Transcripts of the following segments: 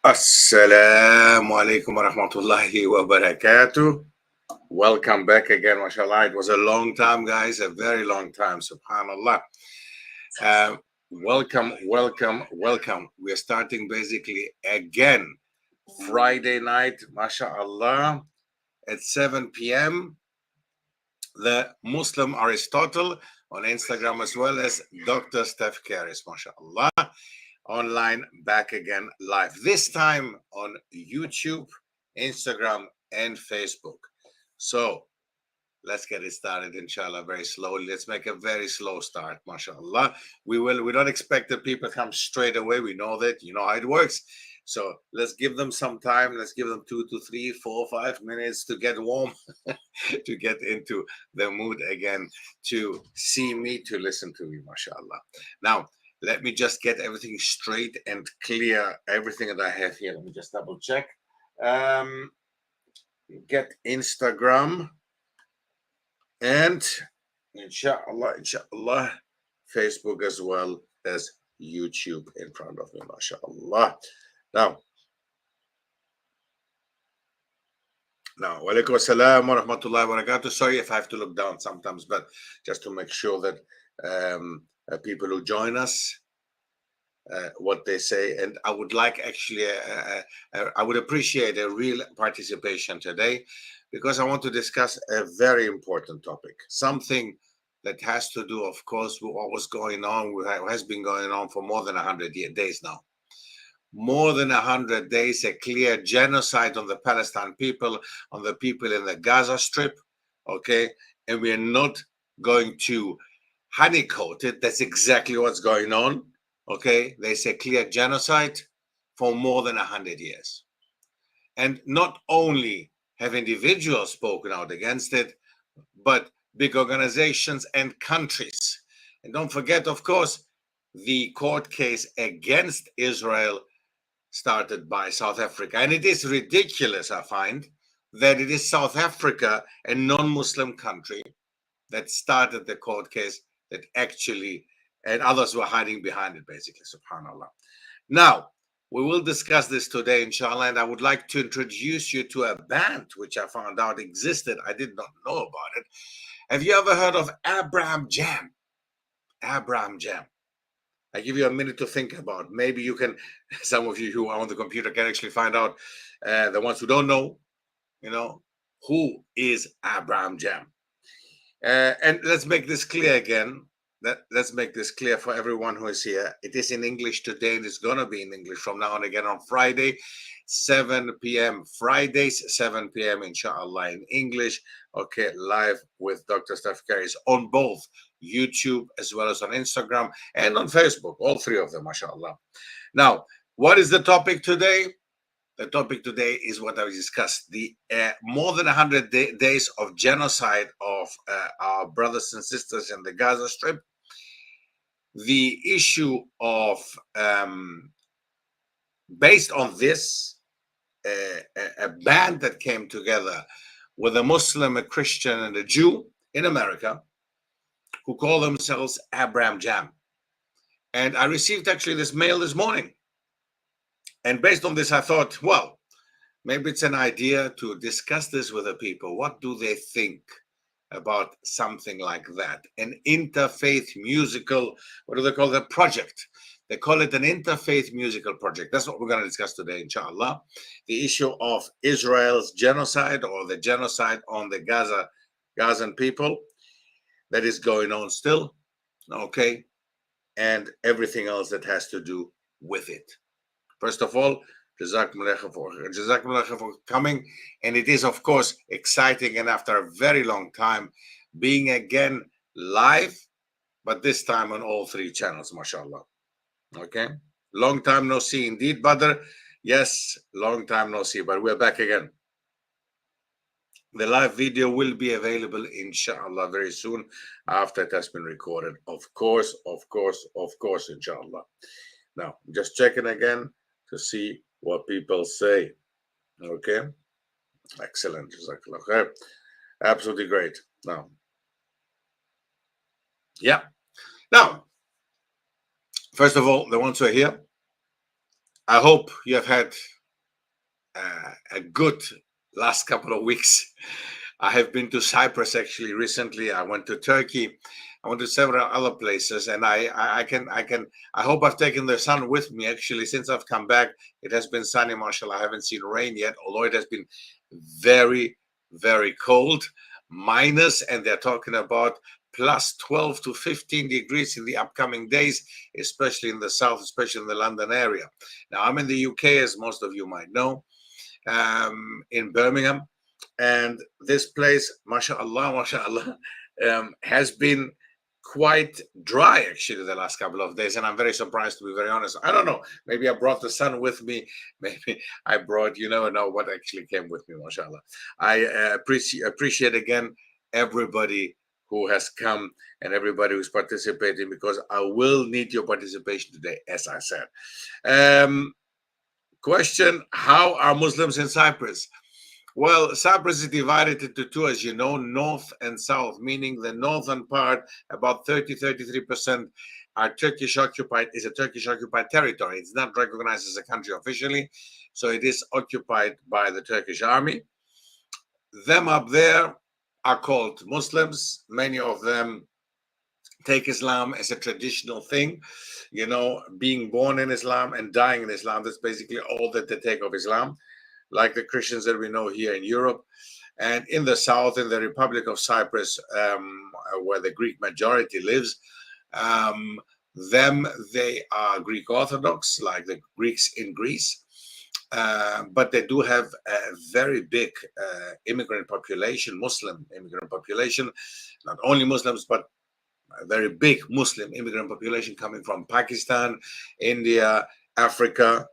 Assalamu alaikum wa rahmatullahi wa barakatuh. Welcome back again, mashallah. It was a long time, guys, a very long time, subhanallah. Welcome. We are starting basically again Friday night, mashallah, at 7 p.m. The Muslim Aristotle on Instagram, as well as Dr. Stef Keris, mashallah. Online, back again live, this time on YouTube, Instagram, and Facebook. So let's get it started, inshallah, very slowly. Let's make a very slow start, mashallah. We don't expect that people come straight away. We know that, you know how it works. So let's give them some time. Let's give them 2 to 3, 4, 5 minutes to get warm, to get into the mood again, to see me, to listen to me, mashallah. Now, let me just get everything straight and clear, everything that I have here. Let me just double check. Get Instagram and inshallah, Facebook as well as YouTube in front of me, mashallah. Now, walaikum assalam wa rahmatullahi wa barakatuh. Sorry if I have to look down sometimes, but just to make sure that people who join us, what they say. And I would like actually, I would appreciate a real participation today, because I want to discuss a very important topic, something that has to do, of course, with what was going on, what has been going on for more than 100 days now. More than 100 days, a clear genocide on the Palestinian people, on the people in the Gaza Strip, okay? And we are not going to honeycoat it. That's exactly what's going on, okay? There's a clear genocide for more than 100 years. And not only have individuals spoken out against it, but big organizations and countries. And don't forget, of course, the court case against Israel started by South Africa. And it is ridiculous, I find, that it is South Africa, a non-Muslim country, that started the court case, that actually, and others were hiding behind it, basically, subhanAllah. Now, we will discuss this today, inshallah, and I would like to introduce you to a band which I found out existed. I did not know about it. Have you ever heard of Abraham Jam? Abraham Jam. I give you a minute to think about. Maybe you can, some of you who are on the computer can actually find out, the ones who don't know, you know, who is Abraham Jam. And let's make this clear again. Let's make this clear for everyone who is here. It is in English today, and it's going to be in English from now on again on Friday, 7 p.m. Fridays, 7 p.m. inshallah in English. Okay, live with Dr. Stef Keris on both YouTube as well as on Instagram and on Facebook, all three of them, mashallah. Now, what is the topic today? The topic today is what I discussed, the more than 100 days of genocide of our brothers and sisters in the Gaza Strip. The issue of, based on this, a band that came together with a Muslim, a Christian, and a Jew in America, who call themselves Abraham Jam. And I received actually this mail this morning. And based on this, I thought, well, maybe it's an idea to discuss this with the people. What do they think about something like that? An interfaith musical, what do they call the project? They call it an interfaith musical project. That's what we're going to discuss today, inshallah. The issue of Israel's genocide, or the genocide on the Gazan people that is going on still, okay? And everything else that has to do with it. First of all, Jazakumullah for coming. And it is, of course, exciting. And after a very long time, being again live but this time on all 3 channels, mashallah. Okay, long time no see indeed, Badr. Yes, long time no see, but we're back again. The live video will be available, inshallah, very soon after it has been recorded. Of course, inshallah. Now, just checking again to see what people say. Okay, excellent. Jazakallah khair. Absolutely great. Now, yeah. Now, first of all, the ones who are here, I hope you have had a good last couple of weeks. I have been to Cyprus actually recently. I went to Turkey. I went to several other places, and I hope I've taken the sun with me. Actually, since I've come back, it has been sunny, mashallah. I haven't seen rain yet, although it has been very, very cold, minus, and they're talking about plus 12 to 15 degrees in the upcoming days, especially in the south, especially in the London area. Now, I'm in the UK, as most of you might know, in Birmingham, and this place, mashallah, has been quite dry actually the last couple of days, and I'm very surprised, to be very honest. I don't know, maybe I brought the sun with me, maybe I brought, you never know what actually came with me, mashallah. I appreciate again everybody who has come and everybody who's participating, because I will need your participation today, as I said. Question: how are Muslims in Cyprus? Well, Cyprus is divided into 2, as you know, north and south, meaning the northern part, about 33% are Turkish occupied, is a Turkish occupied territory. It's not recognized as a country officially, so it is occupied by the Turkish army. Them up there are called Muslims. Many of them take Islam as a traditional thing, you know, being born in Islam and dying in Islam. That's basically all that they take of Islam, like the Christians that we know here in Europe. And in the south, in the Republic of Cyprus, where the Greek majority lives, they are Greek Orthodox, like the Greeks in Greece. But they do have a very big immigrant population, Muslim immigrant population, not only Muslims, but a very big Muslim immigrant population coming from Pakistan, India, Africa,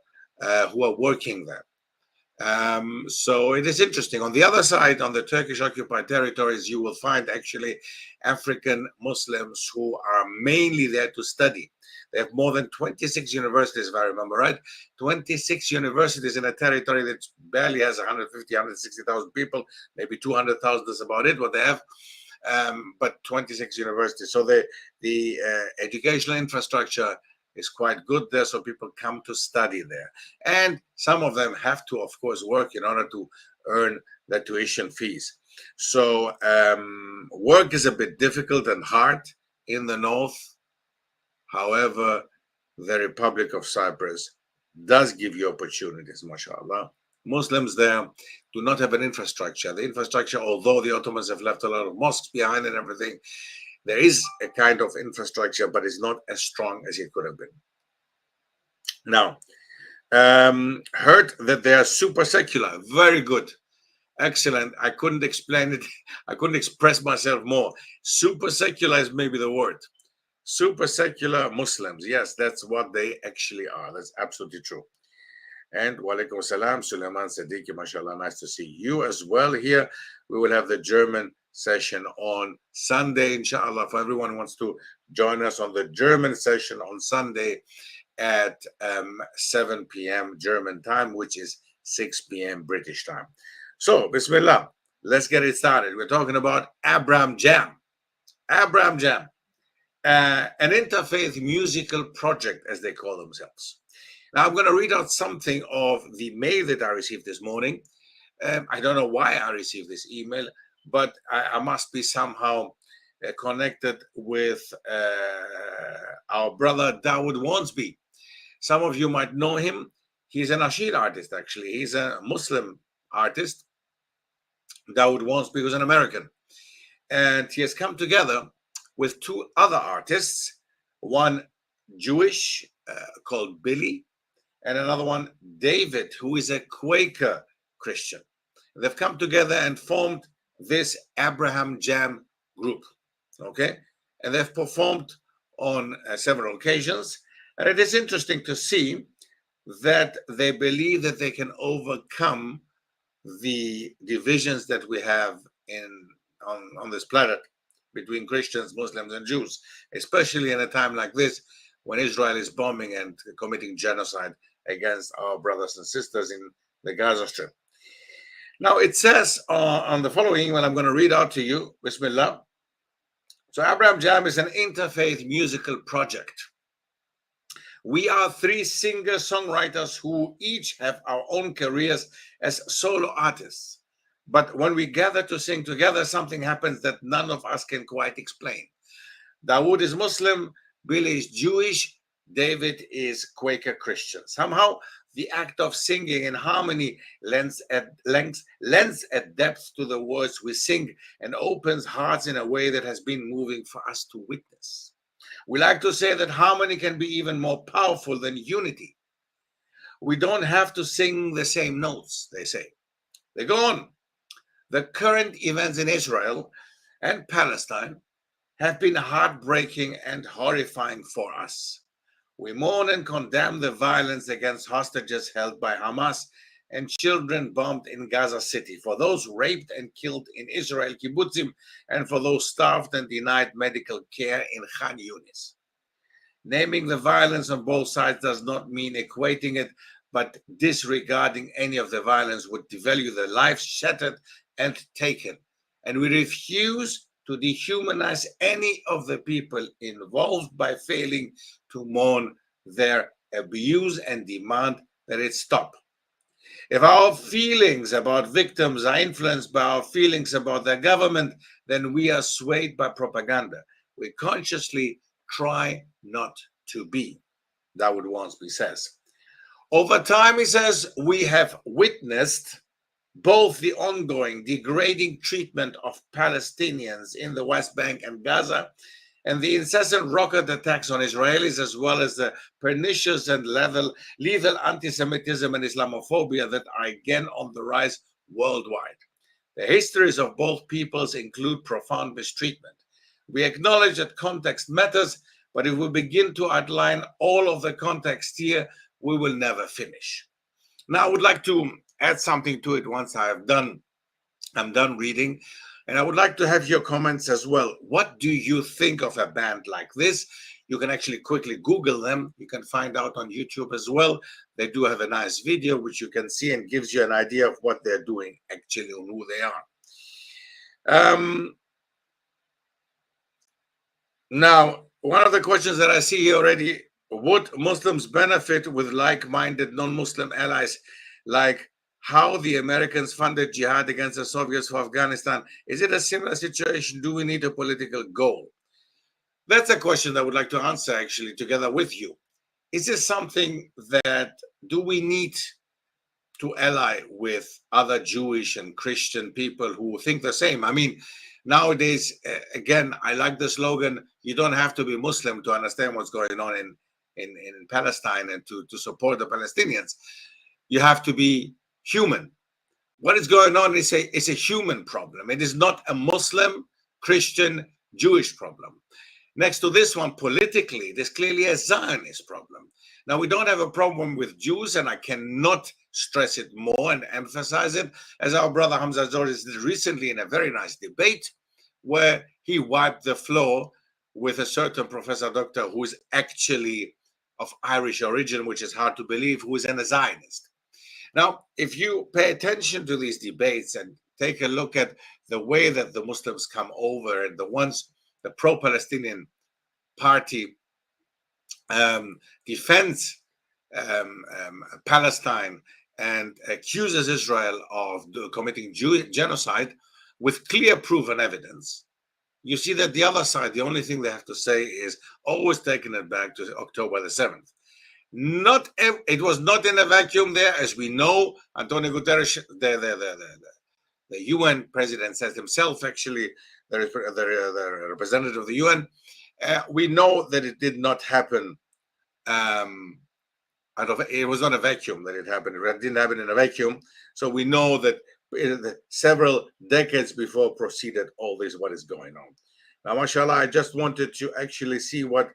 who are working there. So it is interesting. On the other side, on the Turkish occupied territories, you will find actually African Muslims who are mainly there to study. They have more than 26 universities, if I remember right. 26 universities in a territory that barely has 150, 160,000 people, maybe 200,000 is about it, what they have. But 26 universities. So the educational infrastructure is quite good there, so people come to study there. And some of them have to, of course, work in order to earn their tuition fees. So work is a bit difficult and hard in the north. However, the Republic of Cyprus does give you opportunities, mashallah. Muslims there do not have an infrastructure. The infrastructure, although the Ottomans have left a lot of mosques behind and everything, there is a kind of infrastructure, but it's not as strong as it could have been. Now, heard that they are super secular. Very good. Excellent. I couldn't explain it. I couldn't express myself more. Super secular is maybe the word. Super secular Muslims. Yes, that's what they actually are. That's absolutely true. And walaikum salam, Sulaiman Siddiqui, mashallah, nice to see you as well here. We will have the German session on Sunday, inshallah, for everyone who wants to join us on the German session on Sunday at 7 p.m. German time, which is 6 p.m. British time. So, Bismillah, let's get it started. We're talking about Abraham Jam. Abraham Jam, an interfaith musical project, as they call themselves. Now, I'm going to read out something of the mail that I received this morning. I don't know why I received this email, but I must be somehow connected with our brother Dawood Wansby. Some of you might know him. He's an Nasheed artist, actually. He's a Muslim artist. Dawood Wansby was an American. And he has come together with 2 other artists, one Jewish called Billy, and another one, David, who is a Quaker Christian. They've come together and formed this Abraham Jam group, okay? And they've performed on several occasions. And it is interesting to see that they believe that they can overcome the divisions that we have on this planet between Christians, Muslims, and Jews, especially in a time like this when Israel is bombing and committing genocide against our brothers and sisters in the Gaza Strip. Now, it says on the following, what I'm going to read out to you, Bismillah. So Abraham Jam is an interfaith musical project. We are three singer-songwriters who each have our own careers as solo artists. But when we gather to sing together, something happens that none of us can quite explain. Dawood is Muslim, Billy is Jewish, David is Quaker Christian. Somehow, the act of singing in harmony lends at depth to the words we sing and opens hearts in a way that has been moving for us to witness. We like to say that harmony can be even more powerful than unity. We don't have to sing the same notes, they say. They go on. The current events in Israel and Palestine have been heartbreaking and horrifying for us. We mourn and condemn the violence against hostages held by Hamas and children bombed in Gaza City, for those raped and killed in Israel kibbutzim, and for those starved and denied medical care in Khan Yunis. Naming the violence on both sides does not mean equating it, but disregarding any of the violence would devalue the lives shattered and taken. And we refuse to dehumanize any of the people involved by failing to mourn their abuse and demand that it stop. If our feelings about victims are influenced by our feelings about the government, then we are swayed by propaganda. We consciously try not to be. Dawood Wansby says. Over time, he says, we have witnessed both the ongoing degrading treatment of Palestinians in the West Bank and Gaza and the incessant rocket attacks on Israelis, as well as the pernicious and lethal anti-Semitism and Islamophobia that are again on the rise worldwide. The histories of both peoples include profound mistreatment. We acknowledge that context matters, but if we begin to outline all of the context here, we will never finish. Now, I would like to add something to it once I'm done reading. And I would like to have your comments as well. What do you think of a band like this? You can actually quickly Google them. You can find out on YouTube as well. They do have a nice video, which you can see and gives you an idea of what they're doing actually and who they are. Now, one of the questions that I see here already, would Muslims benefit with like-minded non-Muslim allies, like how the Americans funded jihad against the Soviets for Afghanistan? Is it a similar situation? Do we need a political goal? That's a question that I would like to answer actually together with you. Is this something that do we need to ally with other Jewish and Christian people who think the same? I mean, nowadays, again, I like the slogan, you don't have to be Muslim to understand what's going on in Palestine and to support the Palestinians. You have to be human. What is going on is a human problem. It is not a Muslim, Christian, Jewish problem. Next to this one, politically, it is clearly a Zionist problem. Now, we don't have a problem with Jews, and I cannot stress it more and emphasize it, as our brother Hamza Georges did recently in a very nice debate, where he wiped the floor with a certain professor doctor who is actually of Irish origin, which is hard to believe, who is a Zionist. Now, if you pay attention to these debates and take a look at the way that the Muslims come over and the pro-Palestinian party defends Palestine and accuses Israel of committing genocide with clear proof and evidence, you see that the other side, the only thing they have to say is always taking it back to October the 7th. It was not in a vacuum there, as we know. Antonio Guterres, the UN president, says himself, actually, the representative of the UN. We know that it did not happen. It was not a vacuum that it happened. It didn't happen in a vacuum. So we know that several decades before proceeded all this, what is going on. Now, mashallah, I just wanted to actually see what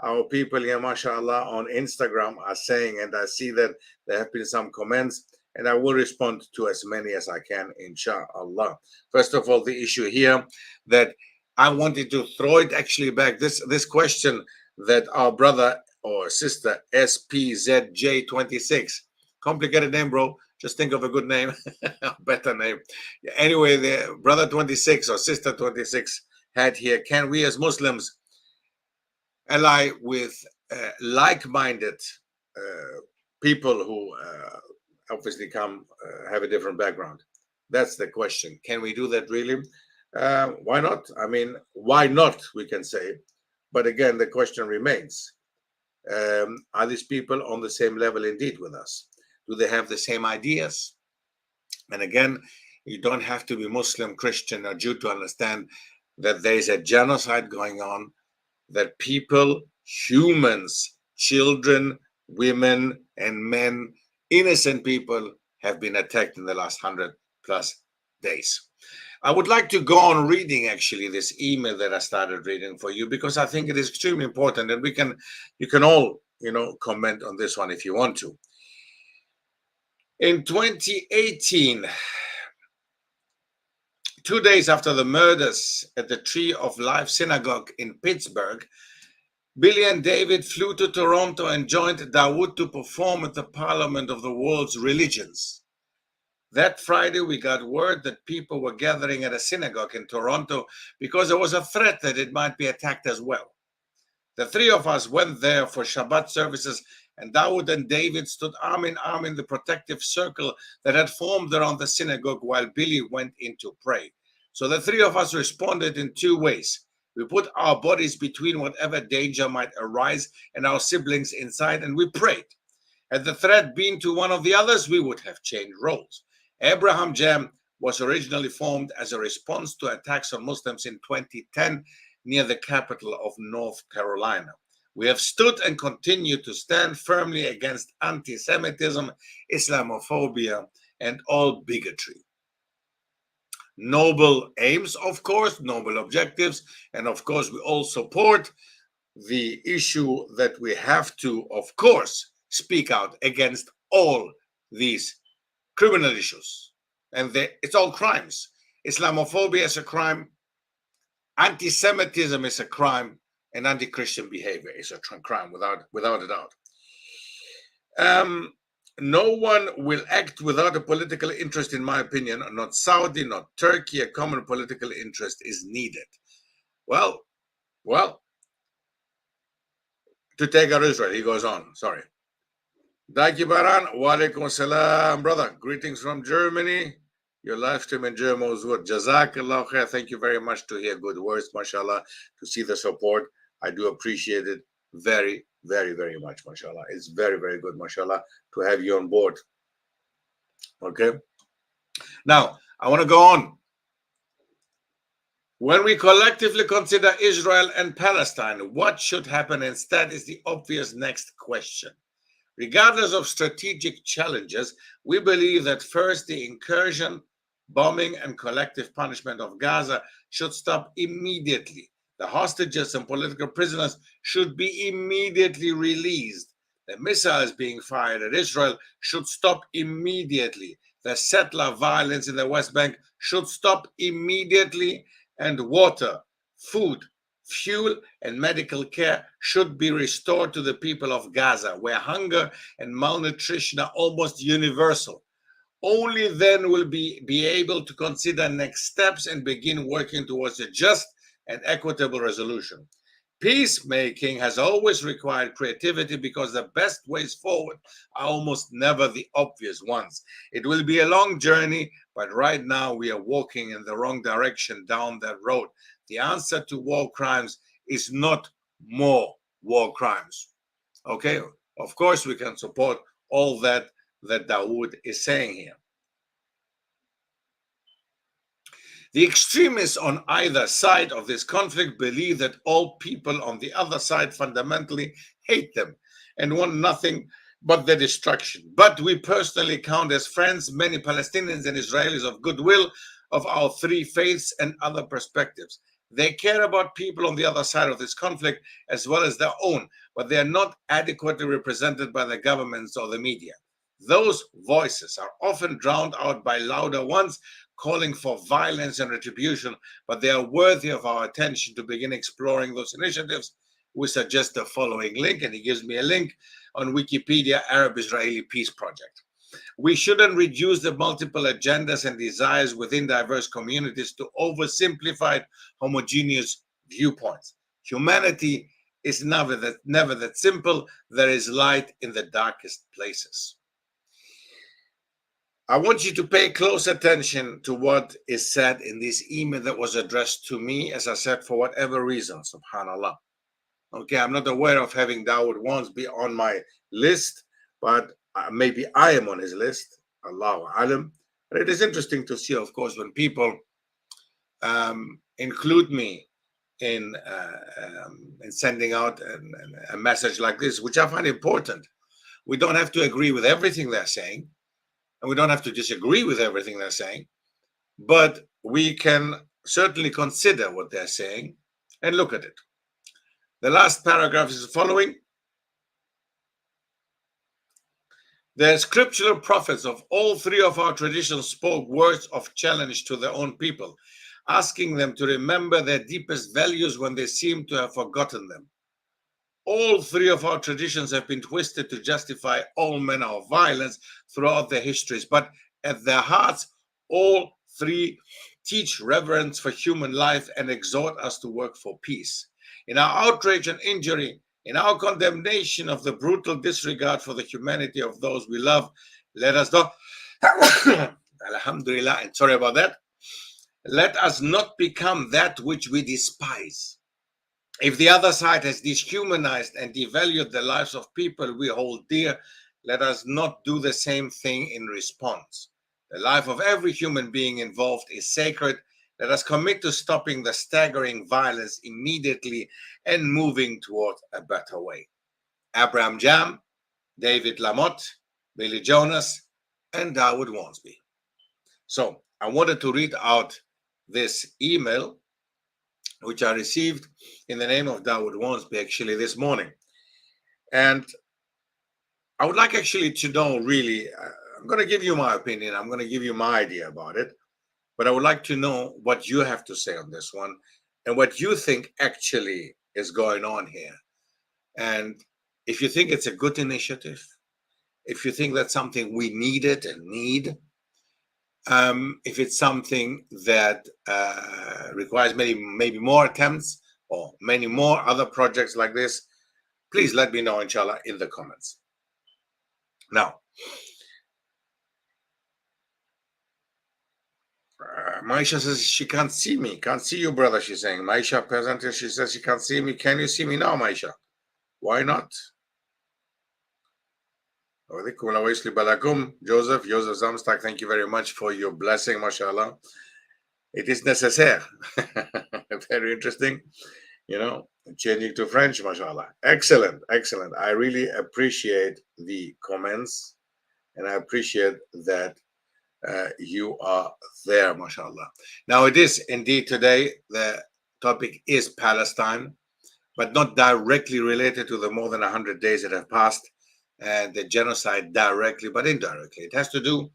our people here, mashallah, on Instagram are saying, and I see that there have been some comments, and I will respond to as many as I can, inshallah. First of all, the issue here that I wanted to throw it actually back, this question that our brother or sister SPZJ26, complicated name, bro, just think of a good name, a better name. Anyway, the brother 26 or sister 26 had here, can we as Muslims ally with like-minded people who obviously have a different background? That's the question. Can we do that really? Why not? I mean, why not, we can say. But again, the question remains, are these people on the same level indeed with us? Do they have the same ideas? And again, you don't have to be Muslim, Christian, or Jew to understand that there is a genocide going on, that people, humans, children, women, and men, innocent people, have been attacked in the last 100+ days. I would like to go on reading actually this email that I started reading for you, because I think it is extremely important, and you can all, comment on this one if you want to. In 2018, 2 days after the murders at the Tree of Life Synagogue in Pittsburgh, Billy and David flew to Toronto and joined Dawood to perform at the Parliament of the World's Religions. That Friday, we got word that people were gathering at a synagogue in Toronto because there was a threat that it might be attacked as well. The three of us went there for Shabbat services, and Dawood and David stood arm in arm in the protective circle that had formed around the synagogue while Billy went in to pray. So the three of us responded in two ways. We put our bodies between whatever danger might arise and our siblings inside, and we prayed. Had the threat been to one of the others, we would have changed roles. Abraham Jam was originally formed as a response to attacks on Muslims in 2010 near the capital of North Carolina. We have stood and continue to stand firmly against anti-Semitism, Islamophobia, and all bigotry. Noble aims, of course, noble objectives, and of course we all support the issue that we have to, of course, speak out against all these criminal issues. And it's all crimes. Islamophobia is a crime, anti-Semitism is a crime, and anti-Christian behavior is a crime, without a doubt. No one will act without a political interest, in my opinion. Not Saudi, not Turkey. A common political interest is needed. Well, to take out Israel, he goes on, sorry. Daki Baran, wa alaikum salam, brother. Greetings from Germany. Your live stream in German was good. Jazakallah khair. Thank you very much to hear good words, mashallah, to see the support. I do appreciate it very, very, very much, mashallah. It's very, very good, mashallah, to have you on board. Okay. Now, I want to go on. When we collectively consider Israel and Palestine, what should happen instead is the obvious next question. Regardless of strategic challenges, we believe that first, the incursion, bombing, and collective punishment of Gaza should stop immediately. The hostages and political prisoners should be immediately released. The missiles being fired at Israel should stop immediately. The settler violence in the West Bank should stop immediately. And water, food, fuel, and medical care should be restored to the people of Gaza, where hunger and malnutrition are almost universal. Only then will we be able to consider next steps and begin working towards a just and equitable resolution. Peacemaking has always required creativity because the best ways forward are almost never the obvious ones. It will be a long journey, but right now we are walking in the wrong direction down that road. The answer to war crimes is not more war crimes. Okay, of course we can support all that Dawood is saying here. The extremists on either side of this conflict believe that all people on the other side fundamentally hate them and want nothing but their destruction. But we personally count as friends many Palestinians and Israelis of goodwill of our three faiths and other perspectives. They care about people on the other side of this conflict as well as their own, but they are not adequately represented by the governments or the media. Those voices are often drowned out by louder ones calling for violence and retribution, but they are worthy of our attention. To begin exploring those initiatives, we suggest the following link, and he gives me a link on Wikipedia, Arab-Israeli Peace Project. We shouldn't reduce the multiple agendas and desires within diverse communities to oversimplified, homogeneous viewpoints. Humanity is never that simple. There is light in the darkest places. I want you to pay close attention to what is said in this email that was addressed to me, as I said, for whatever reason, subhanAllah. Okay, I'm not aware of having Dawood Wansby on my list, but maybe I am on his list, Allahu Alam. But it is interesting to see, of course, when people include me in sending out a message like this, which I find important. We don't have to agree with everything they're saying, and we don't have to disagree with everything they're saying, but we can certainly consider what they're saying and look at it. The last paragraph is the following. The scriptural prophets of all three of our traditions spoke words of challenge to their own people, asking them to remember their deepest values when they seem to have forgotten them. All three of our traditions have been twisted to justify all manner of violence throughout their histories, but at their hearts, all three teach reverence for human life and exhort us to work for peace. In our outrage and injury, in our condemnation of the brutal disregard for the humanity of those we love, let us not, Alhamdulillah, and sorry about that, let us not become that which we despise. If the other side has dehumanized and devalued the lives of people we hold dear, let us not do the same thing in response. The life of every human being involved is sacred. Let us commit to stopping the staggering violence immediately and moving toward a better way. Abraham Jam, David Lamotte, Billy Jonas, and Dawood Wansby. So I wanted to read out this email, which I received in the name of Dawood Wansby actually this morning. And I would like actually to know really, I'm going to give you my opinion, I'm going to give you my idea about it, but I would like to know what you have to say on this one and what you think actually is going on here. And if you think it's a good initiative, if you think that's something we needed and need, if it's something that requires maybe more attempts or many more other projects like this, please let me know, inshallah, in the comments. Now, Maisha says she can't see me. Can't see you, brother, she's saying. Maisha Peasant, she says she can't see me. Can you see me now, Maisha? Why not? Joseph Zamstak, thank you very much for your blessing, mashallah. It is necessaire. Very interesting. You know, changing to French, mashallah. Excellent, excellent. I really appreciate the comments, and I appreciate that you are there, mashallah. Now, it is indeed today, the topic is Palestine, but not directly related to the more than 100 days that have passed and the genocide directly, but indirectly. It has to do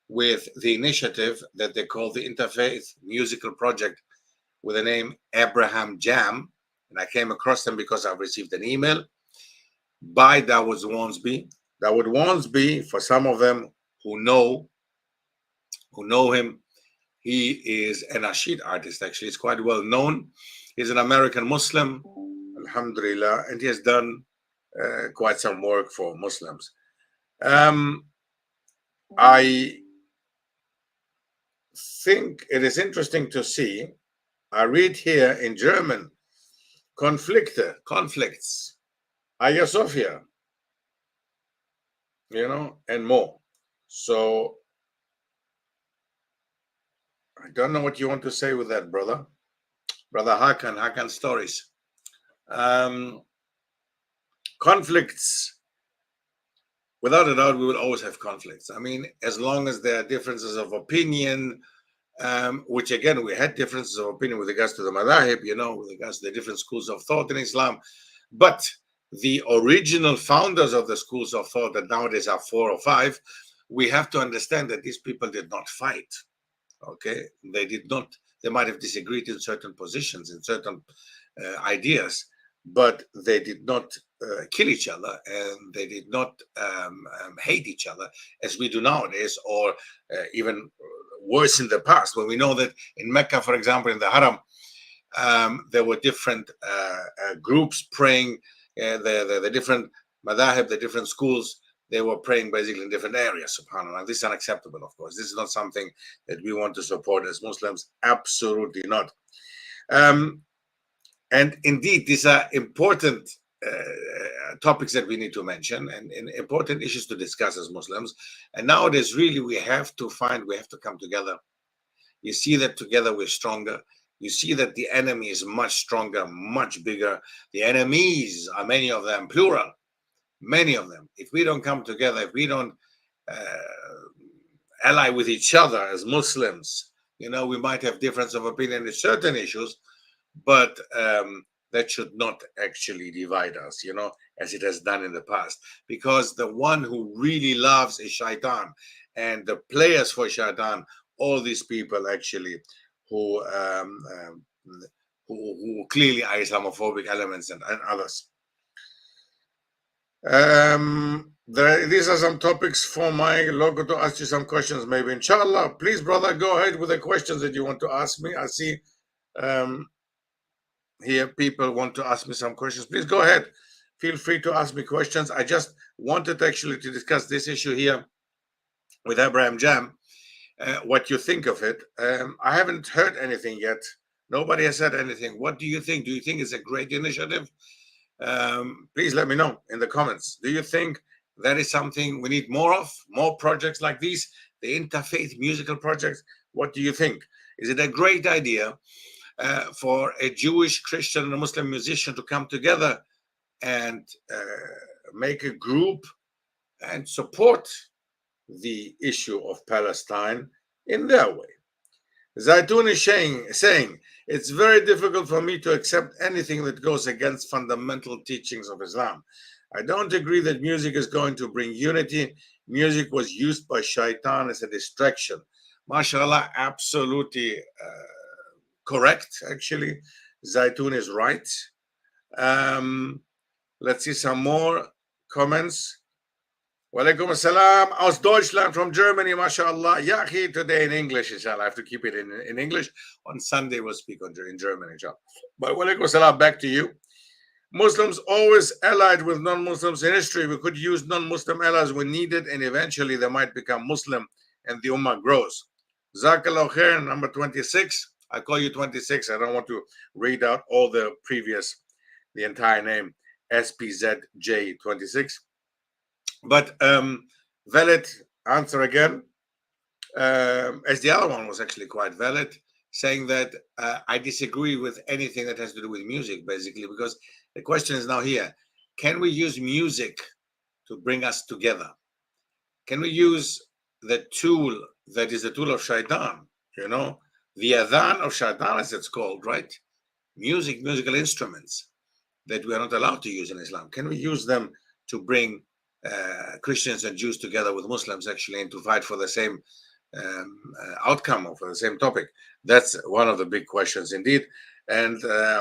with the initiative that they call the Interfaith Musical Project with the name Abraham Jam. And I came across them because I received an email by Dawood Wansby. Dawood Wansby, for some of them who know him, he is an Nasheed artist, actually. He's quite well known. He's an American Muslim, alhamdulillah, and he has done quite some work for Muslims. I think it is interesting to see, I read here in German, conflicts, Hagia Sophia, you know, and more. So I don't know what you want to say with that, brother. Brother Hakan stories. Conflicts, without a doubt, we will always have conflicts. I mean, as long as there are differences of opinion, which again, we had differences of opinion with regards to the madahib, with regards to the different schools of thought in Islam. But the original founders of the schools of thought, that nowadays are 4 or 5, we have to understand that these people did not fight. Okay, they did not. They might have disagreed in certain positions, in certain ideas, but they did not kill each other, and they did not hate each other as we do nowadays, or even worse in the past, when we know that in Mecca, for example, in the Haram, there were different groups praying, the different madahib, the different schools, they were praying basically in different areas, subhanAllah. This is unacceptable, of course. This is not something that we want to support as Muslims, absolutely not. And indeed, these are important topics that we need to mention, and important issues to discuss as Muslims. And nowadays, really, we have to come together. You see that together we're stronger. You see that the enemy is much stronger, much bigger. The enemies are many of them, plural, many of them. If we don't come together, if we don't ally with each other as Muslims, we might have difference of opinion in certain issues, but that should not actually divide us, as it has done in the past. Because the one who really loves is Shaitan, and the players for Shaitan, all these people actually who clearly are Islamophobic elements and others. These are some topics for my logo to ask you some questions, maybe. Inshallah, please, brother, go ahead with the questions that you want to ask me. I see here people want to ask me some questions. Please go ahead. Feel free to ask me questions. I just wanted actually to discuss this issue here with Abraham Jam, what you think of it. I haven't heard anything yet. Nobody has said anything. What do you think? Do you think it's a great initiative? Please let me know in the comments. Do you think that is something we need more of? More projects like these? The interfaith musical projects? What do you think? Is it a great idea for a Jewish, Christian, and a Muslim musician to come together and make a group and support the issue of Palestine in their way? Zaitun is saying, it's very difficult for me to accept anything that goes against fundamental teachings of Islam. I don't agree that music is going to bring unity. Music was used by Shaitan as a distraction. MashaAllah, absolutely correct, actually. Zaitun is right. Let's see some more comments. Walaikum assalam. Aus Deutschland, from Germany, mashallah. Yahi, today in English, inshallah. I have to keep it in English. On Sunday, we'll speak in German, inshallah. But walaikum assalam, back to you. Muslims always allied with non-Muslims in history. We could use non-Muslim allies when needed, and eventually they might become Muslim, and the Ummah grows. Zakallah khair, number 26. I call you 26. I don't want to read out all the entire name, SPZJ26. But valid answer again, as the other one was actually quite valid, saying that I disagree with anything that has to do with music, basically, because the question is now here, can we use music to bring us together? Can we use the tool that is the tool of Shaitan, the adhan of Shaitan, as it's called, right? Musical instruments that we are not allowed to use in Islam. Can we use them to bring Christians and Jews together with Muslims, actually, and to fight for the same outcome or for the same topic? That's one of the big questions indeed. And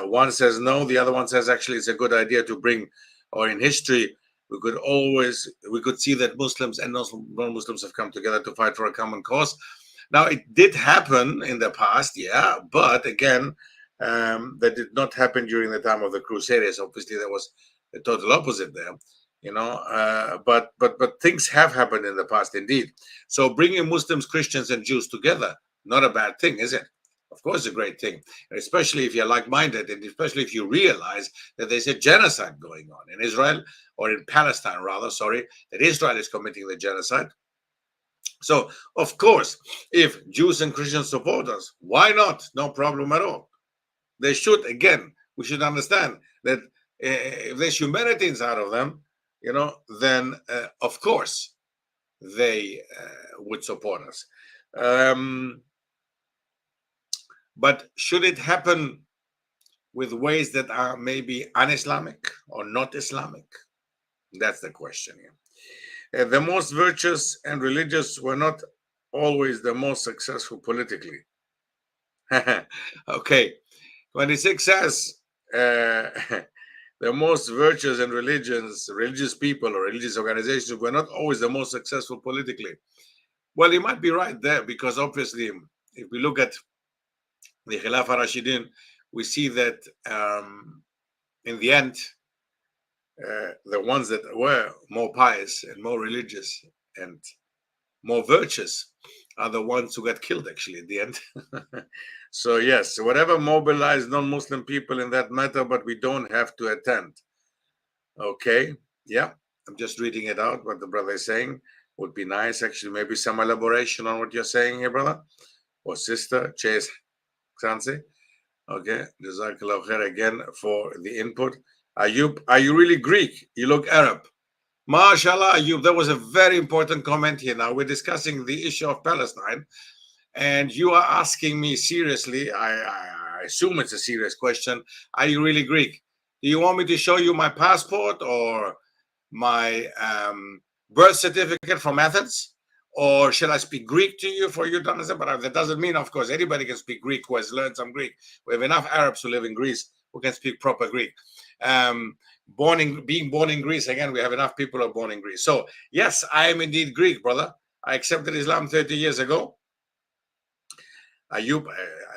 one says no, the other one says actually it's a good idea to bring, or in history, we could see that Muslims and non-Muslims have come together to fight for a common cause. Now, it did happen in the past, yeah, but again, that did not happen during the time of the Crusaders. Obviously, there was the total opposite there. But things have happened in the past indeed. So bringing Muslims, Christians, and Jews together, not a bad thing, is it? Of course, a great thing, especially if you're like-minded, and especially if you realize that there's a genocide going on in Israel, or in Palestine, rather, sorry, that Israel is committing the genocide. So, of course, if Jews and Christians support us, why not? No problem at all. They should, again, we should understand that if there's humanity inside of them, then of course they would support us. But should it happen with ways that are maybe un-Islamic or not Islamic? That's the question here. The most virtuous and religious were not always the most successful politically. Okay, 26 says the most virtuous and religious people or religious organizations were not always the most successful politically. Well, you might be right there, because obviously, if we look at the Khilafah Rashidin, we see that in the end, the ones that were more pious and more religious and more virtuous are the ones who got killed, actually, at the end. So yes, whatever mobilized non-Muslim people in that matter, but we don't have to attend. Okay, yeah, I'm just reading it out, what the brother is saying. Would be nice, actually, maybe some elaboration on what you're saying here, brother or sister. Chase Xansi. Okay, Jazakallah khair again for the input. Ayub, are you really Greek? You look Arab. MashaAllah, Ayub, that was a very important comment here. Now, we're discussing the issue of Palestine, and you are asking me seriously, I assume it's a serious question, are you really Greek? Do you want me to show you my passport or my birth certificate from Athens? Or shall I speak Greek to you for you to understand? But that doesn't mean, of course, anybody can speak Greek who has learned some Greek. We have enough Arabs who live in Greece who can speak proper Greek. Being born in Greece, again, we have enough people who are born in Greece. So, yes, I am indeed Greek, brother. I accepted Islam 30 years ago. Ayub,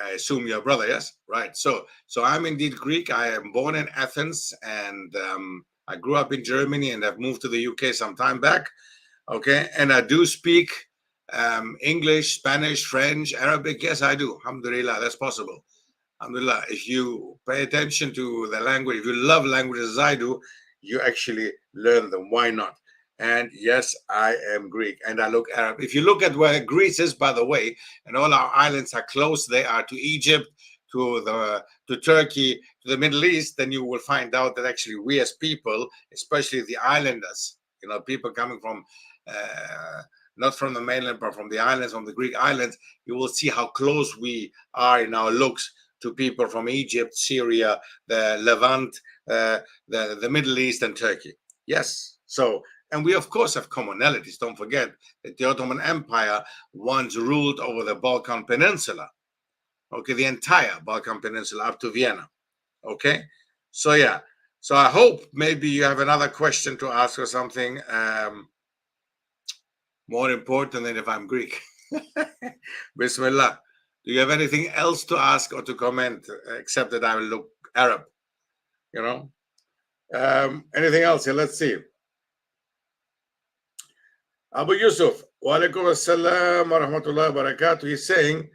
I assume you're a brother, yes? Right. So I'm indeed Greek. I am born in Athens, and I grew up in Germany, and I've moved to the UK some time back. Okay, and I do speak English, Spanish, French, Arabic. Yes, I do. Alhamdulillah, that's possible. Alhamdulillah, if you pay attention to the language, if you love languages as I do, you actually learn them. Why not? And yes, I am Greek, and I look Arab. If you look at where Greece is, by the way, and all our islands are close, they are to Egypt, to Turkey, to the Middle East, then you will find out that actually we as people, especially the islanders, people coming from not from the mainland, but from the islands, from the Greek islands, you will see how close we are in our looks to people from Egypt, Syria, the Levant, the Middle East, and Turkey. Yes. So, and we, of course, have commonalities. Don't forget that the Ottoman Empire once ruled over the Balkan Peninsula. Okay, the entire Balkan Peninsula up to Vienna. Okay. So, yeah. So I hope maybe you have another question to ask or something more important than if I'm Greek. Bismillah. Do you have anything else to ask or to comment except that I will look Arab? Anything else here? Let's see. Abu Yusuf, wa alaikum assalam wa rahmatullahi wa barakatuh. He's saying,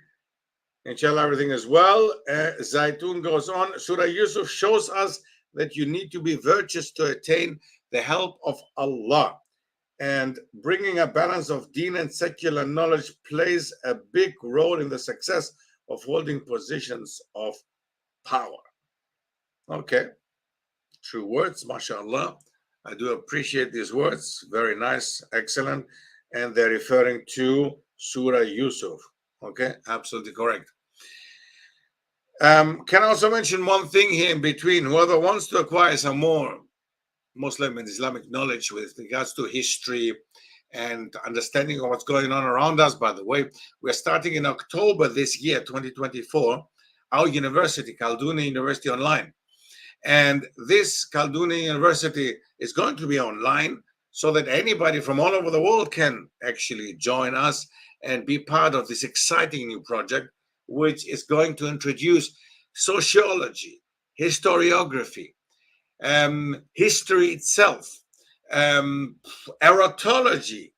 inshallah, everything is well. Zaitun goes on. Surah Yusuf shows us that you need to be virtuous to attain the help of Allah. And bringing a balance of deen and secular knowledge plays a big role in the success of holding positions of power. Okay. True words, mashallah. I do appreciate these words. Very nice, excellent. And they're referring to Surah Yusuf. Okay, absolutely correct. Can I also mention one thing here in between? Whoever wants to acquire some more Muslim and Islamic knowledge with regards to history and understanding of what's going on around us, by the way, we're starting in October this year, 2024, our university, Khalduni University Online. And this Khalduni University is going to be online so that anybody from all over the world can actually join us and be part of this exciting new project, which is going to introduce sociology, historiography, history itself, erotology,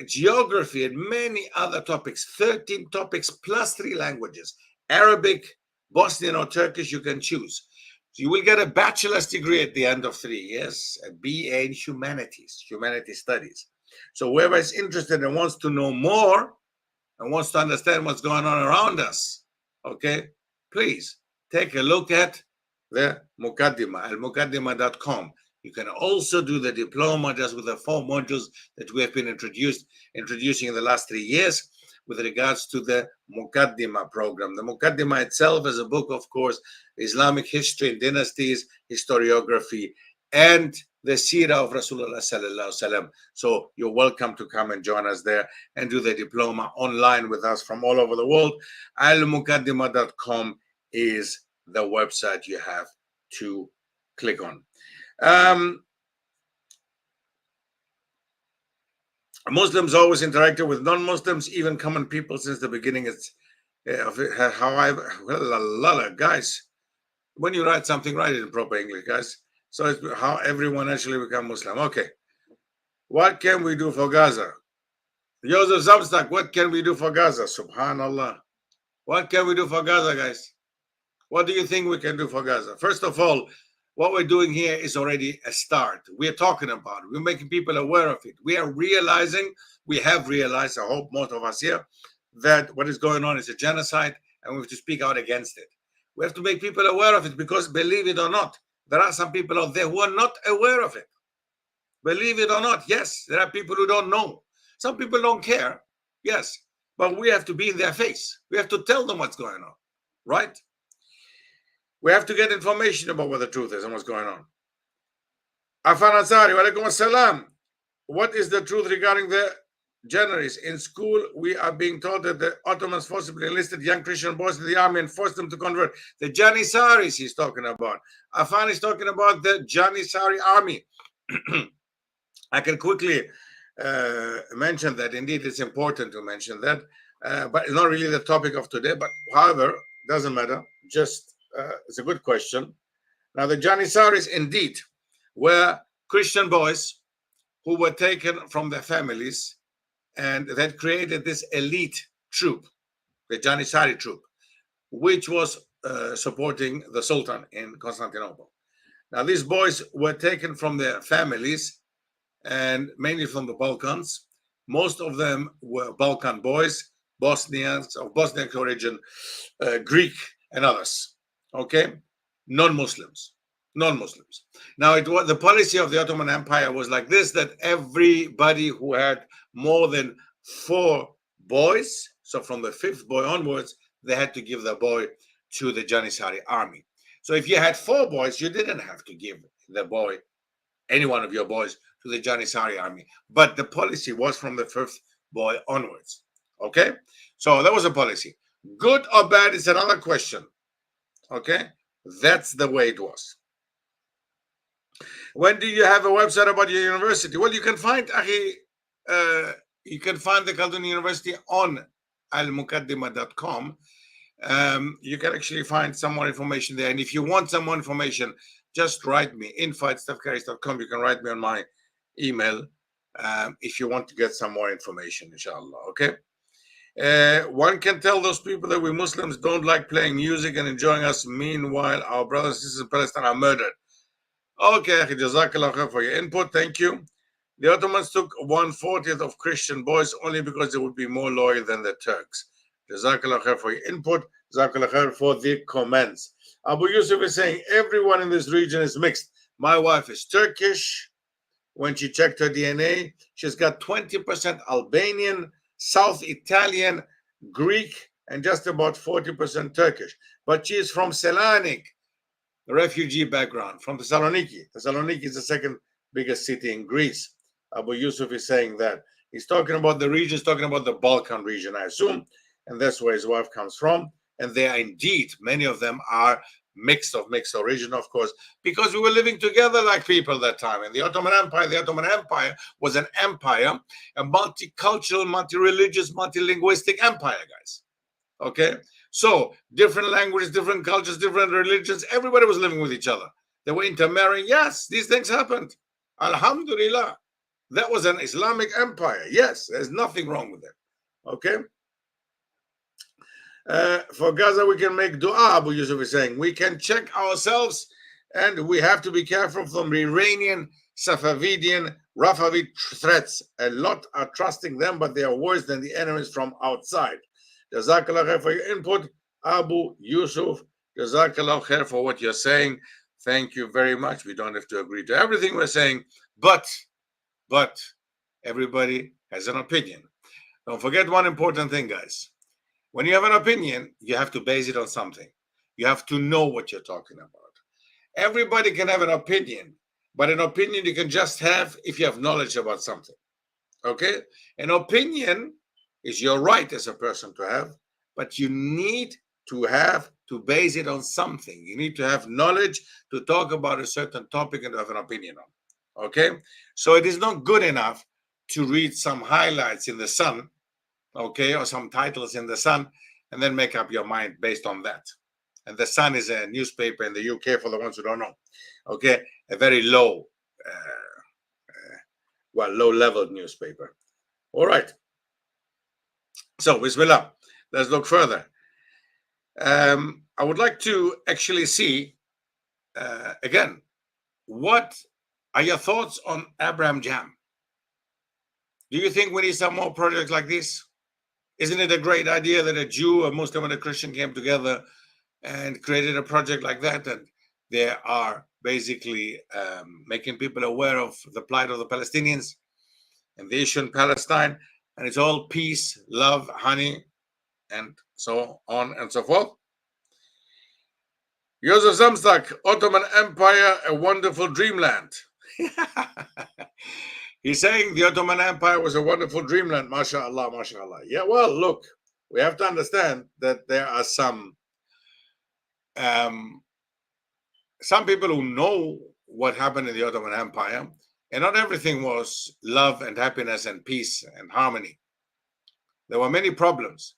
geography, and many other topics, 13 topics plus 3 languages, Arabic, Bosnian, or Turkish, you can choose. So you will get a bachelor's degree at the end of 3 years, a BA in humanities studies. So whoever is interested and wants to know more and wants to understand what's going on around us, okay, please take a look at the Mukaddima, almukaddima.com. You can also do the diploma just with the 4 modules that we have been introducing in the last 3 years. with regards to the Muqaddimah program. The Muqaddimah itself is a book, of course, Islamic history and dynasties, historiography, and the Seerah of Rasulullah sallallahu alaihi wasallam. So you're welcome to come and join us there and do the diploma online with us from all over the world. almuqaddimah.com is the website you have to click on. Muslims always interacted with non-Muslims, even common people, since the beginning. It's guys, when you write something, write it in proper English, guys. So it's how everyone actually become Muslim. Okay. What can we do for Gaza? Joseph Zamstak, what can we do for Gaza? Subhanallah. What can we do for Gaza, guys? What do you think we can do for Gaza? First of all, what we're doing here is already a start. We're talking about it. We're making people aware of it. We are realizing, we have realized, I hope most of us here, that what is going on is a genocide, and we have to speak out against it. We have to make people aware of it, because believe it or not, there are some people out there who are not aware of it. Believe it or not, yes, there are people who don't know. Some people don't care, yes, but we have to be in their face. We have to tell them what's going on, right? We have to get information about what the truth is and what's going on. Afan Azari, wa alaikum assalam. What is the truth regarding the Januaries? In school, we are being told that the Ottomans forcibly enlisted young Christian boys in the army and forced them to convert. The Janissaries he's talking about. Afan is talking about the Janissary army. I can quickly mention that. Indeed, it's important to mention that, but it's not really the topic of today. But however, doesn't matter. Just it's a good question. Now, the Janissaries indeed were Christian boys who were taken from their families, and that created this elite troop, the Janissary troop, which was supporting the Sultan in Constantinople. Now, these boys were taken from their families, and mainly from the Balkans. Most of them were Balkan boys, Bosnians of Bosniak origin, Greek, and others. Okay, non-Muslims. Now, it was the policy of the Ottoman Empire was like this: that everybody who had more than 4 boys, so from the 5th boy onwards, they had to give the boy to the Janissary army. So if you had 4 boys, you didn't have to give the boy, any one of your boys, to the Janissary army. But the policy was from the 5th boy onwards. Okay, so that was a policy. Good or bad is another question. Okay, that's the way it was. When do you have a website about your university? Well, you can find you can find the Khaldun University on almuqaddimah.com. You can actually find some more information there. And if you want some more information, just write me, info@stefkeris.com. You can write me on my email if you want to get some more information, inshallah. Okay. One can tell those people that we Muslims don't like playing music and enjoying us. Meanwhile, our brothers and sisters in Palestine are murdered. Okay, Jazakallah khair for your input. Thank you. The Ottomans took 1/40 of Christian boys only because they would be more loyal than the Turks. Jazakallah khair for your input. Jazakallah khair for the comments. Abu Yusuf is saying everyone in this region is mixed. My wife is Turkish. When she checked her DNA, she's got 20% Albanian, South Italian, Greek, and just about 40% Turkish. But she is from Selanik, refugee background, from Thessaloniki. Thessaloniki is the 2nd biggest city in Greece. Abu Yusuf is saying that. He's talking about the region, he's talking about the Balkan region, I assume, and that's where his wife comes from. And they are indeed, many of them are mixed origin, of course, because we were living together like people that time. And the Ottoman Empire was an empire, a multicultural, multi-religious, multilinguistic empire, guys. Okay, so different languages, different cultures, different religions, everybody was living with each other. They were intermarrying. Yes, these things happened. Alhamdulillah. That was an Islamic empire. Yes, there's nothing wrong with it. Okay. For Gaza, we can make dua, Abu Yusuf is saying. We can check ourselves, and we have to be careful from the Iranian, Safavidian, Rafavid threats. A lot are trusting them, but they are worse than the enemies from outside. Jazakallah khair for your input, Abu Yusuf. Jazakallah khair for what you're saying. Thank you very much. We don't have to agree to everything we're saying, but everybody has an opinion. Don't forget one important thing, guys. When you have an opinion, you have to base it on something. You have to know what you're talking about. Everybody can have an opinion, but an opinion you can just have if you have knowledge about something. Okay? An opinion is your right as a person to have, but you need to base it on something. You need to have knowledge to talk about a certain topic and to have an opinion on. Okay? So it is not good enough to read some highlights in the Sun, okay, or some titles in the Sun, and then make up your mind based on that. And the Sun is a newspaper in the UK, for the ones who don't know. Okay, a very low level newspaper. All right. So, Bismillah, let's look further. I would like to actually see, again, what are your thoughts on Abraham Jam? Do you think we need some more projects like this? Isn't it a great idea that a Jew, a Muslim, and a Christian came together and created a project like that? And they are basically making people aware of the plight of the Palestinians and the issue in Palestine. And it's all peace, love, honey, and so on and so forth. Joseph Samstak, Ottoman Empire, a wonderful dreamland. He's saying the Ottoman Empire was a wonderful dreamland. MashaAllah, MashaAllah. Yeah, well, look, we have to understand that there are some people who know what happened in the Ottoman Empire, and not everything was love and happiness and peace and harmony. There were many problems.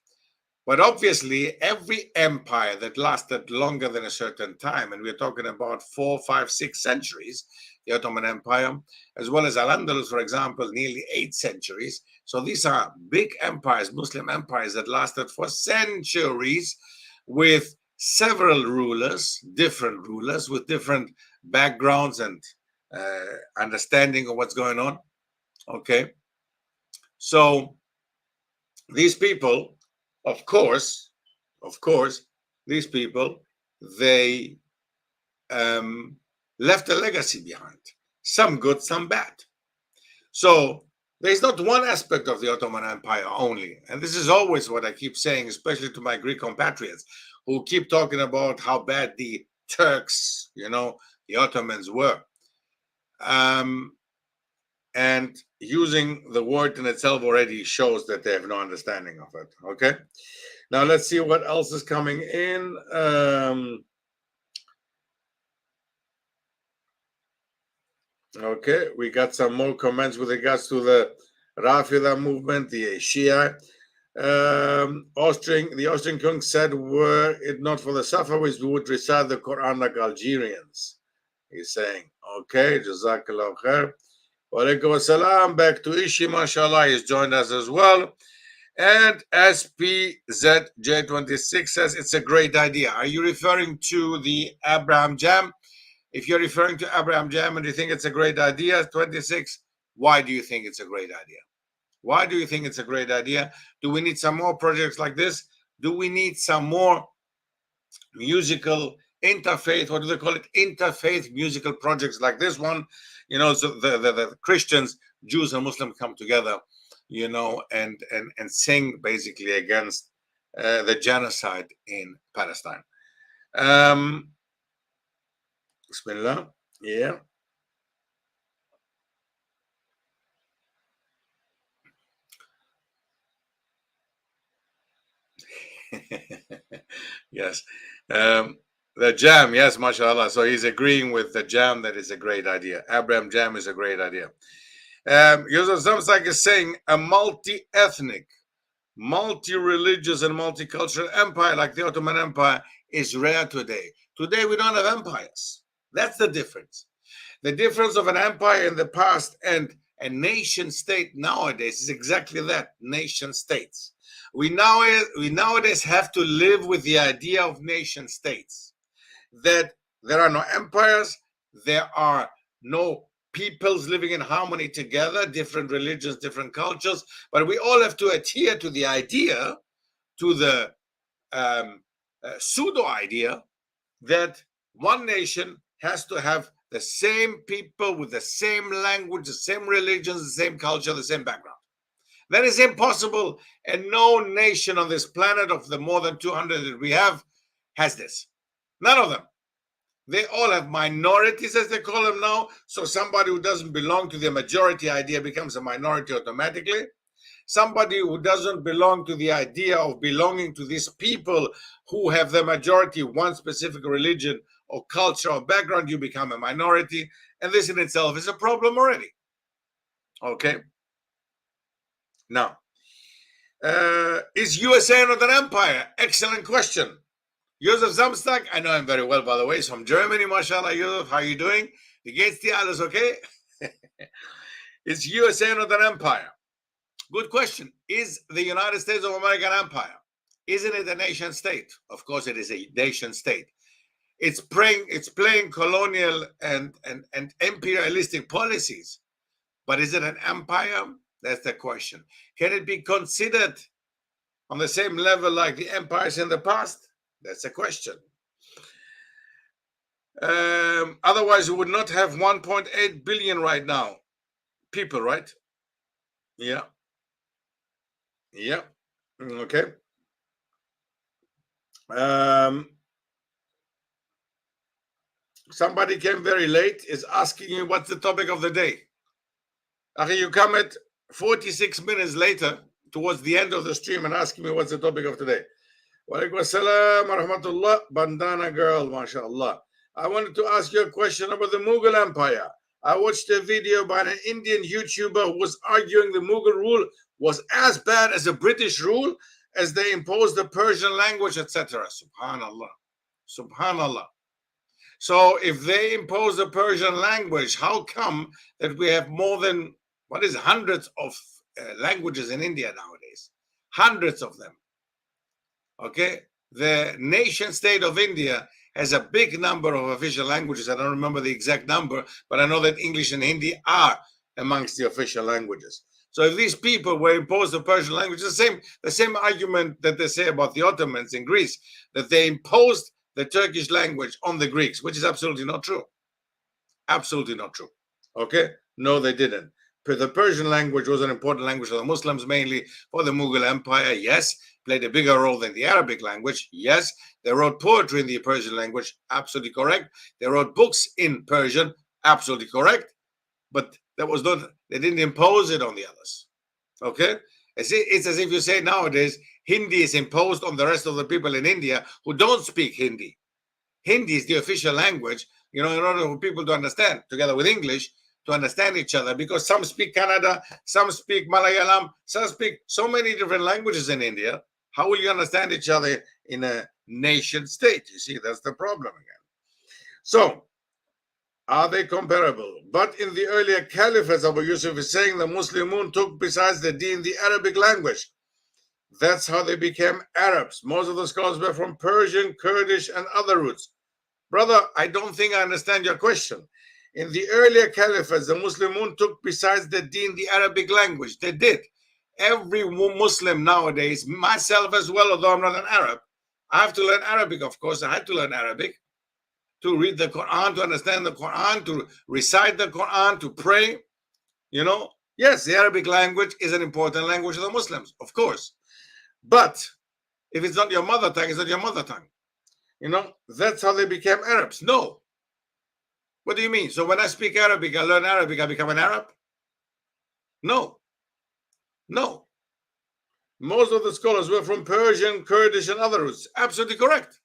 But obviously, every empire that lasted longer than a certain time, and we're talking about 4, 5, 6 centuries, the Ottoman Empire, as well as Al-Andalus, for example, nearly 8 centuries. So these are big empires, Muslim empires that lasted for centuries with several rulers, different rulers with different backgrounds and understanding of what's going on. Okay. So these people, of course, these people, they left a legacy behind, some good, some bad. So there's not one aspect of the Ottoman Empire only. And this is always what I keep saying, especially to my Greek compatriots who keep talking about how bad the Turks, the Ottomans were. And using the word in itself already shows that they have no understanding of it. Okay. Now let's see what else is coming in. Okay, we got some more comments with regards to the Rafida movement, the Shia. The Austrian king said, were it not for the Safavids, we would recite the Quran like Algerians. He's saying, okay, Jazakallah khair. Walaikum assalam. Back to Ishi, mashallah, he's joined us as well. And SPZJ26 says, it's a great idea. Are you referring to the Abraham Jam? If you're referring to Abraham Jam and you think it's a great idea, 26, why do you think it's a great idea? Why do you think it's a great idea? Do we need some more projects like this? Do we need some more musical interfaith, what do they call it? Interfaith musical projects like this one, so the Christians, Jews, and Muslims come together, and sing basically against the genocide in Palestine. Bismillah. Yeah. Yes. The Jam, yes, mashallah. So he's agreeing with the Jam that is a great idea. Abraham Jam is a great idea. Yusuf Zamsak is saying a multi-ethnic, multi-religious, and multicultural empire like the Ottoman Empire is rare today. Today we don't have empires. That's the difference. The difference of an empire in the past and a nation state nowadays is exactly that, nation states. We nowadays have to live with the idea of nation states, that there are no empires, there are no peoples living in harmony together, different religions, different cultures, but we all have to adhere to the idea, to the pseudo idea that one nation has to have the same people with the same language, the same religions, the same culture, the same background. That is impossible, and no nation on this planet of the more than 200 that we have has this. None of them. They all have minorities, as they call them now. So somebody who doesn't belong to the majority idea becomes a minority automatically. Somebody who doesn't belong to the idea of belonging to these people who have the majority, one specific religion or culture or background, you become a minority. And this in itself is a problem already. Okay. Now, is USA not an empire? Excellent question. Joseph Samstag, I know him very well, by the way. He's from Germany, mashallah. Joseph, how are you doing? Wie geht's dir? Alles okay? Is USA not an empire? Good question. Is the United States of America an empire? Isn't it a nation state? Of course, it is a nation state. It's playing colonial and imperialistic policies. But is it an empire? That's the question. Can it be considered on the same level like the empires in the past? That's a question. Otherwise, we would not have 1.8 billion right now. People, right? Yeah. Yeah. Okay. Somebody came very late, is asking you what's the topic of the day. You come at 46 minutes later towards the end of the stream and asking me what's the topic of today. Wa alaikum assalam wa rahmatullah. Bandana girl, mashallah. I wanted to ask you a question about the Mughal Empire. I watched a video by an Indian YouTuber who was arguing the Mughal rule was as bad as the British rule, as they imposed the Persian language, etc. Subhanallah. Subhanallah. So if they impose the Persian language, how come that we have more than, hundreds of languages in India nowadays? Hundreds of them. Okay? The nation state of India has a big number of official languages. I don't remember the exact number, but I know that English and Hindi are amongst the official languages. So if these people were imposed the Persian language, the same argument that they say about the Ottomans in Greece, that they imposed the Turkish language on the Greeks, which is absolutely not true. Absolutely not true. Okay? No, they didn't. The Persian language was an important language for the Muslims, mainly for the Mughal Empire. Yes. Played a bigger role than the Arabic language. Yes. They wrote poetry in the Persian language. Absolutely correct. They wrote books in Persian. Absolutely correct. But that was not, they didn't impose it on the others. Okay? It's as if you say nowadays, Hindi is imposed on the rest of the people in India who don't speak Hindi. Hindi is the official language, in order for people to understand, together with English, to understand each other, because some speak Kannada, some speak Malayalam, some speak so many different languages in India. How will you understand each other in a nation state? You see, that's the problem again. So, are they comparable? But in the earlier caliphates, Abu Yusuf is saying the Muslimun took besides the deen the Arabic language. That's how they became Arabs. Most of the scholars were from Persian, Kurdish, and other roots. Brother, I don't think I understand your question. In the earlier caliphates, the Muslimun took besides the deen the Arabic language. They did. Every Muslim nowadays, myself as well, although I'm not an Arab, I have to learn Arabic, of course. I had to learn Arabic to read the Quran, to understand the Quran, to recite the Quran, to pray. Yes, the Arabic language is an important language of the Muslims, of course. But if it's not your mother tongue, it's not your mother tongue. That's how they became Arabs. No. What do you mean? So when I speak Arabic, I learn Arabic, I become an Arab? No. No. Most of the scholars were from Persian, Kurdish, and other roots. Absolutely correct.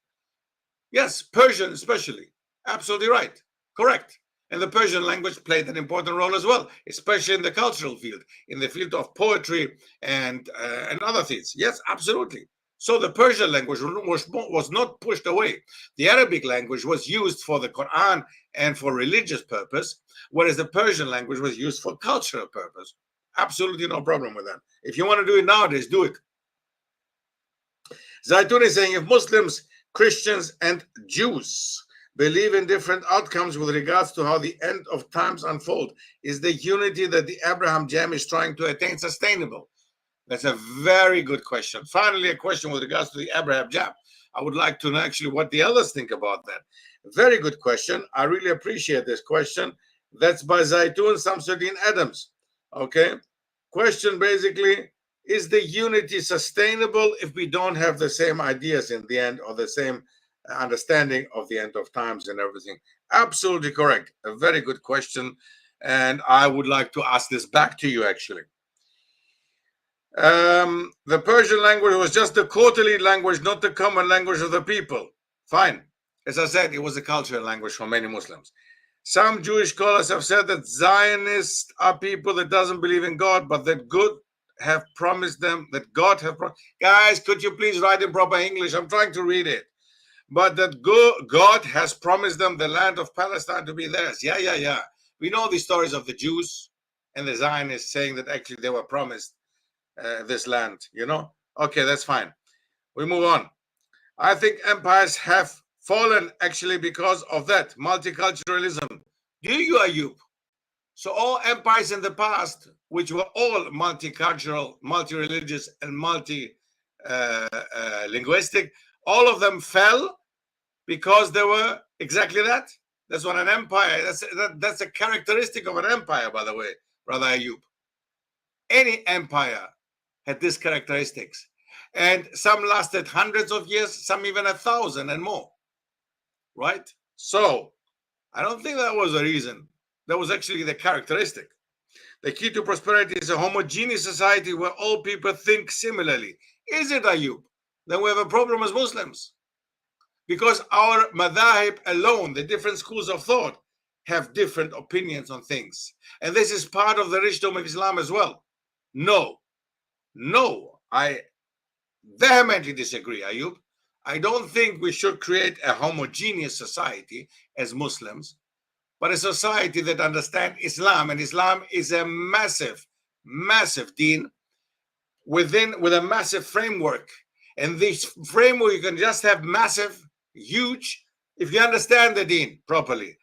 Yes, Persian especially. Absolutely right. Correct. And the Persian language played an important role as well, especially in the cultural field, in the field of poetry and other things. Yes, absolutely. So the Persian language was not pushed away. The Arabic language was used for the Quran and for religious purpose, whereas the Persian language was used for cultural purpose. Absolutely no problem with that. If you want to do it nowadays, do it. Zaitun is saying, if Muslims, Christians, and Jews believe in different outcomes with regards to how the end of times unfold, is the unity that the Abraham Jam is trying to attain sustainable? That's a very good question. Finally, a question with regards to the Abraham Jam. I would like to know actually what the others think about that. Very good question. I really appreciate this question. That's by Zaitun Samsuddin Adams. Okay. question basically, is the unity sustainable if we don't have the same ideas in the end, or the same understanding of the end of times and everything? Absolutely correct. A very good question. And I would like to ask this back to you, actually. The Persian language was just the quarterly language, not the common language of the people. Fine. As I said, it was a cultural language for many Muslims. Some Jewish scholars have said that Zionists are people that doesn't believe in God, but that God have promised them, that God have promised. Guys, could you please write in proper English? I'm trying to read it. But that God has promised them the land of Palestine to be theirs. Yeah. We know the stories of the Jews and the Zionists saying that actually they were promised this land, you know? Okay, that's fine. We move on. I think empires have fallen actually because of that multiculturalism. Do you, Ayub? So all empires in the past, which were all multicultural, multi-religious, and multi-linguistic, all of them fell because they were exactly that. That's what an empire, that's a characteristic of an empire, by the way, Brother Ayub. Any empire had these characteristics. And some lasted hundreds of years, some even 1,000 and more. Right? So I don't think that was the reason. That was actually the characteristic. The key to prosperity is a homogeneous society where all people think similarly. Is it, Ayub? Then we have a problem as Muslims. Because our madhahib alone, the different schools of thought, have different opinions on things. And this is part of the richdom of Islam as well. No, I vehemently disagree, Ayub. I don't think we should create a homogeneous society as Muslims, but a society that understands Islam. And Islam is a massive deen with a massive framework. And this framework, you can just have massive, huge, if you understand the deen properly.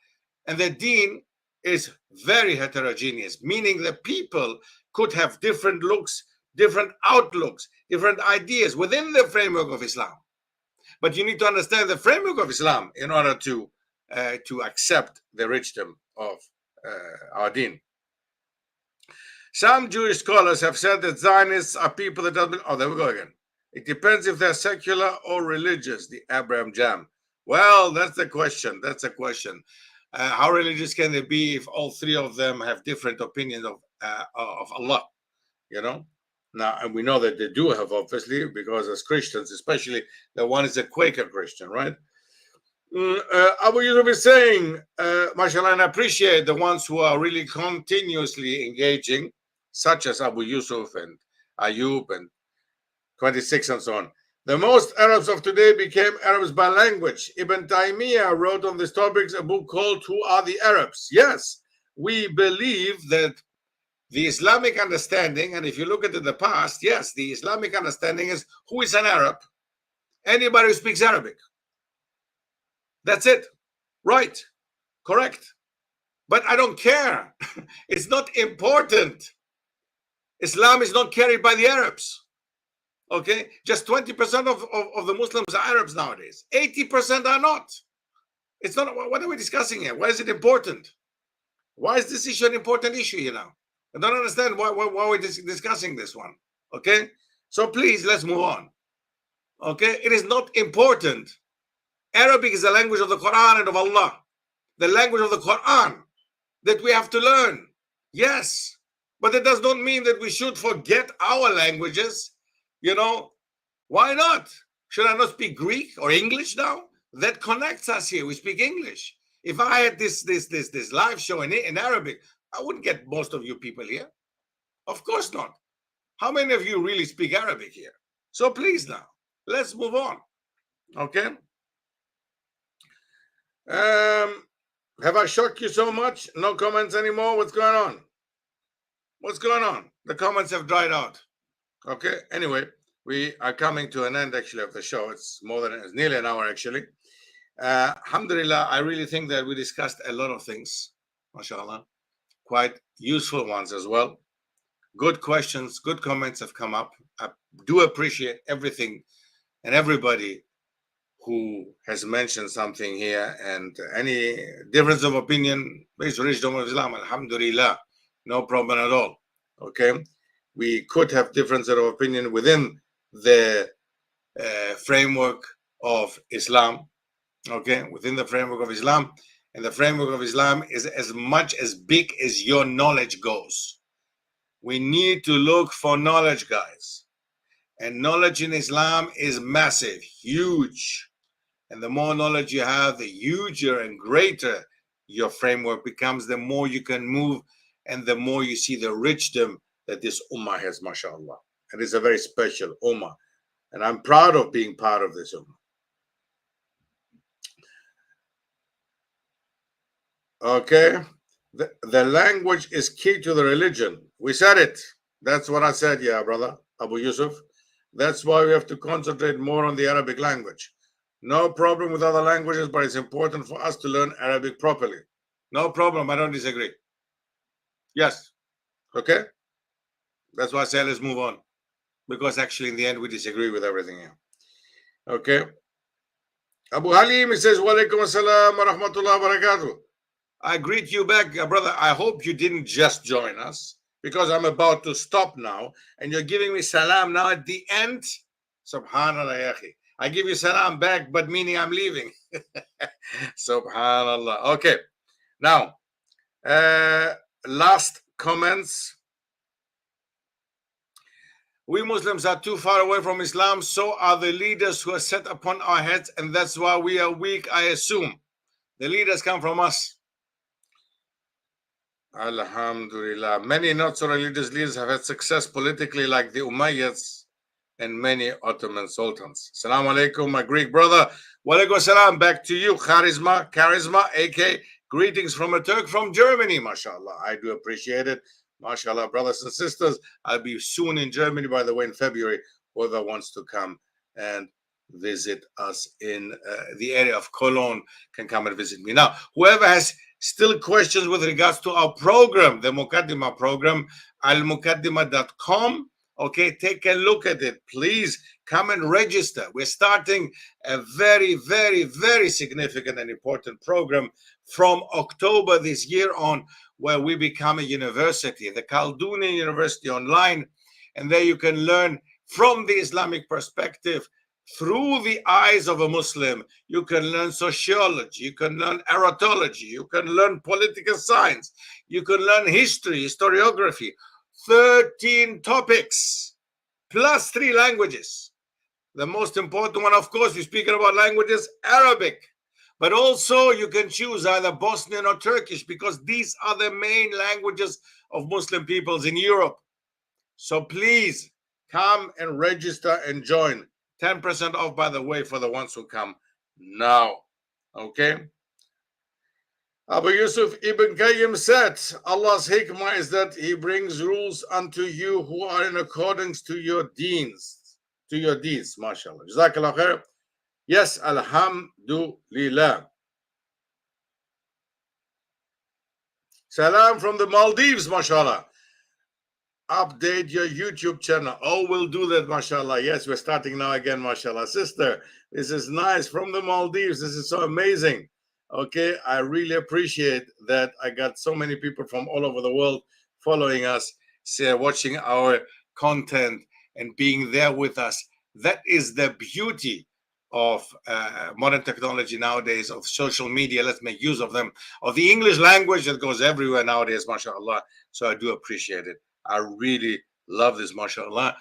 And the deen is very heterogeneous, meaning that people could have different looks, different outlooks, different ideas within the framework of Islam. But you need to understand the framework of Islam in order to accept the richdom of our deen. Some Jewish scholars have said that Zionists are people that don't. Oh, there we go again. It depends if they're secular or religious. The Abraham Jam. Well, that's the question. That's a question. How religious can they be if all three of them have different opinions of Allah? You know. Now, and we know that they do have, obviously, because as Christians, especially the one is a Quaker Christian, right? Abu Yusuf is saying, mashallah, and I appreciate the ones who are really continuously engaging, such as Abu Yusuf and Ayub and 26 and so on. The most Arabs of today became Arabs by language. Ibn Taymiyyah wrote on these topics a book called Who Are the Arabs? Yes, we believe that the Islamic understanding, and if you look at the past, yes, the Islamic understanding is who is an Arab? Anybody who speaks Arabic. That's it. Right. Correct. But I don't care. It's not important. Islam is not carried by the Arabs. Okay? Just 20% of the Muslims are Arabs nowadays. 80% are not. It's not. What are we discussing here? Why is it important? Why is this issue an important issue here now? I don't understand why we're discussing this one. Okay? So please, let's move on. Okay? It is not important. Arabic is the language of the Quran and of Allah. The language of the Quran that we have to learn. Yes. But that does not mean that we should forget our languages. You know, why not? Should I not speak Greek or English now? That connects us here. We speak English. If I had this live show in Arabic, I wouldn't get most of you people here. Of course not. How many of you really speak Arabic here? So please now, let's move on. Okay? Have I shocked you so much? No comments anymore? What's going on? What's going on? The comments have dried out. Okay, anyway, we are coming to an end actually of the show. It's nearly an hour actually. Alhamdulillah, I really think that we discussed a lot of things, mashallah, quite useful ones as well. Good questions, good comments have come up. I do appreciate everything and everybody who has mentioned something here, and any difference of opinion based on wisdom of Islam, alhamdulillah, no problem at all. Okay, we could have differences of opinion within the framework of Islam, okay, within the framework of Islam. And the framework of Islam is as much as big as your knowledge goes. We need to look for knowledge, guys. And knowledge in Islam is massive, huge. And the more knowledge you have, the huger and greater your framework becomes, the more you can move and the more you see the richdom that this ummah has, mashallah. And it's a very special ummah. And I'm proud of being part of this ummah. Okay, the language is key to the religion. We said it. That's what I said, yeah, brother Abu Yusuf. That's why we have to concentrate more on the Arabic language. No problem with other languages, but it's important for us to learn Arabic properly. No problem. I don't disagree. Yes. Okay. That's why I say let's move on. Because actually, in the end, we disagree with everything here. Okay. Abu Halim, he says, Wa alaikum assalam wa rahmatullahi wa barakatuh. I greet you back, brother. I hope you didn't just join us, because I'm about to stop now, and you're giving me salam now at the end. Subhanallah, yaqi. I give you salam back, but meaning I'm leaving. Subhanallah. Okay. Now, last comments. We Muslims are too far away from Islam, so are the leaders who are set upon our heads, and that's why we are weak, I assume. The leaders come from us. Alhamdulillah. Many not so religious leaders have had success politically, like the Umayyads and many Ottoman sultans. Assalamu alaikum, my Greek brother. Wa alaikum salam. Back to you, Charisma, AK. Greetings from a Turk from Germany, mashallah. I do appreciate it. Mashallah, brothers and sisters. I'll be soon in Germany, by the way, in February. Whoever wants to come and visit us in the area of Cologne can come and visit me. Now, whoever has still questions with regards to our program, the Mukaddima program, almukaddima.com. Okay, take a look at it. Please come and register. We're starting a very, very, very significant and important program from October this year on, where we become a university, the Khaldunian University Online. And there you can learn from the Islamic perspective, through the eyes of a Muslim. You can learn sociology, you can learn erotology, you can learn political science, you can learn history, historiography, 13 topics, plus 3 languages. The most important one, of course, we're speaking about languages, Arabic. But also you can choose either Bosnian or Turkish, because these are the main languages of Muslim peoples in Europe. So please come and register and join. 10% off, by the way, for the ones who come now. Okay? Abu Yusuf Ibn Qayyim said, Allah's hikmah is that He brings rules unto you who are in accordance to your deeds. MashaAllah. Jazakallah khair. Yes, alhamdulillah. Salam from the Maldives, mashallah. Update your YouTube channel. Oh, we'll do that, mashallah. Yes, we're starting now again, mashallah. Sister, this is nice. From the Maldives. This is so amazing. Okay, I really appreciate that. I got so many people from all over the world following us, watching our content and being there with us. That is the beauty of modern technology nowadays, of social media. Let's make use of them, of the English language that goes everywhere nowadays, mashallah. So I do appreciate it. I really love this, mashallah.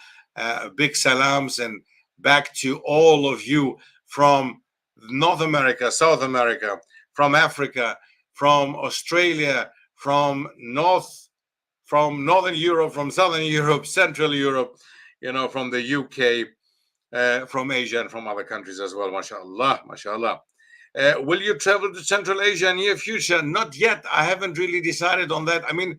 Big salams and back to all of you from North America, South America, from Africa, from Australia, from Northern Europe, from Southern Europe, Central Europe, from the UK, from Asia, and from other countries as well, mashallah, mashallah. Will you travel to Central Asia in the near future? Not yet. I haven't really decided on that. I mean,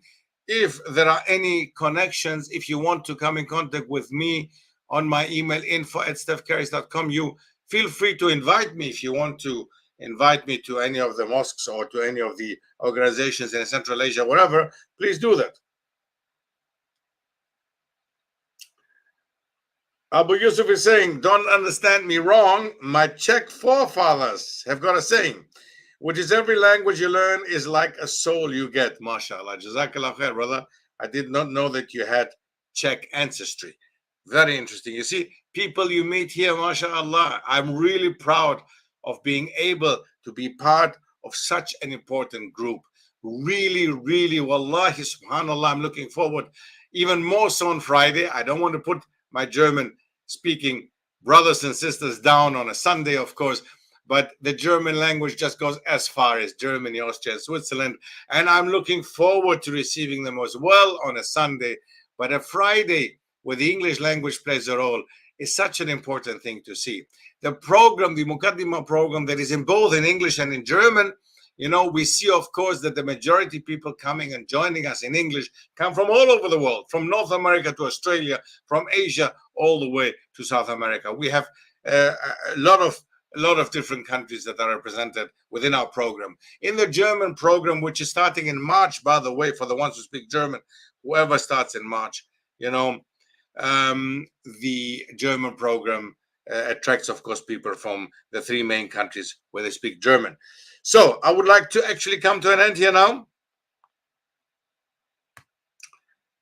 if there are any connections, if you want to come in contact with me on my email, info@stefkeris.com, you feel free to invite me. If you want to invite me to any of the mosques or to any of the organizations in Central Asia, whatever, please do that. Abu Yusuf is saying, don't understand me wrong. My Czech forefathers have got a saying, which is every language you learn is like a soul you get. MashaAllah. Jazakallah khair, brother. I did not know that you had check ancestry. Very interesting. You see, people you meet here, mashallah, I'm really proud of being able to be part of such an important group. Really, really, wallahi, subhanallah, I'm looking forward even more so on Friday. I don't want to put my German speaking brothers and sisters down on a Sunday, of course, but the German language just goes as far as Germany, Austria, and Switzerland. And I'm looking forward to receiving them as well on a Sunday. But a Friday where the English language plays a role is such an important thing to see. The program, the Mukaddima program, that is in both in English and in German, we see, of course, that the majority people coming and joining us in English come from all over the world, from North America to Australia, from Asia all the way to South America. We have a lot of different countries that are represented within our program. In the German program, which is starting in March, by the way, for the ones who speak German, whoever starts in March, the German program attracts, of course, people from the 3 main countries where they speak German. So I would like to actually come to an end here now.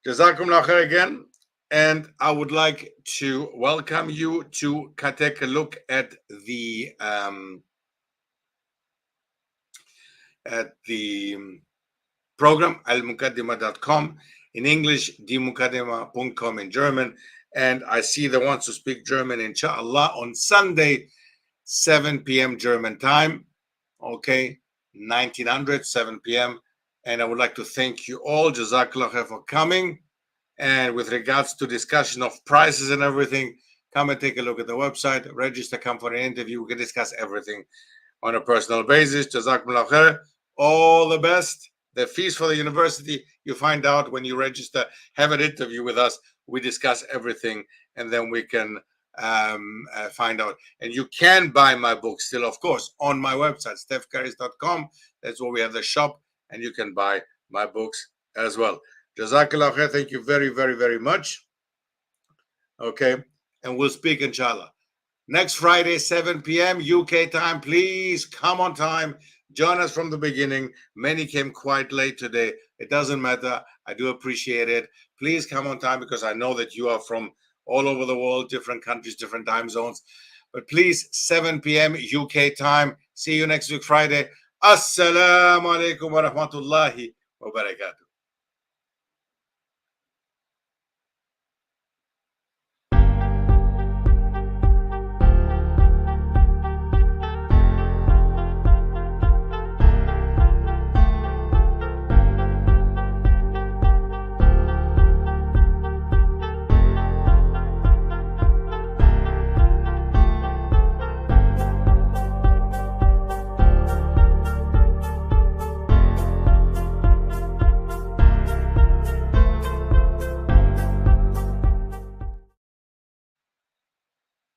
Jazakumullah khair again. And I would like to welcome you to take a look at the program, almukaddima.com in English, dimukaddima.com in German. And I see the ones who speak German, inshallah, on Sunday, 7 p.m. German time. Okay, 1900, 7 p.m. And I would like to thank you all, Jazakallah khair, for coming. And with regards to discussion of prices and everything, come and take a look at the website, register, come for an interview. We can discuss everything on a personal basis. Jazakumullah khair. All the best. The fees for the university, you find out when you register. Have an interview with us. We discuss everything, and then we can find out. And you can buy my book still, of course, on my website, stefkeris.com. That's where we have the shop, and you can buy my books as well. Jazakallah khair. Thank you very, very, very much. Okay, and we'll speak, inshallah. Next Friday, 7 p.m. UK time. Please come on time. Join us from the beginning. Many came quite late today. It doesn't matter. I do appreciate it. Please come on time, because I know that you are from all over the world, different countries, different time zones. But please, 7 p.m. UK time. See you next week, Friday. Assalamu alaikum wa rahmatullahi wa barakatuh.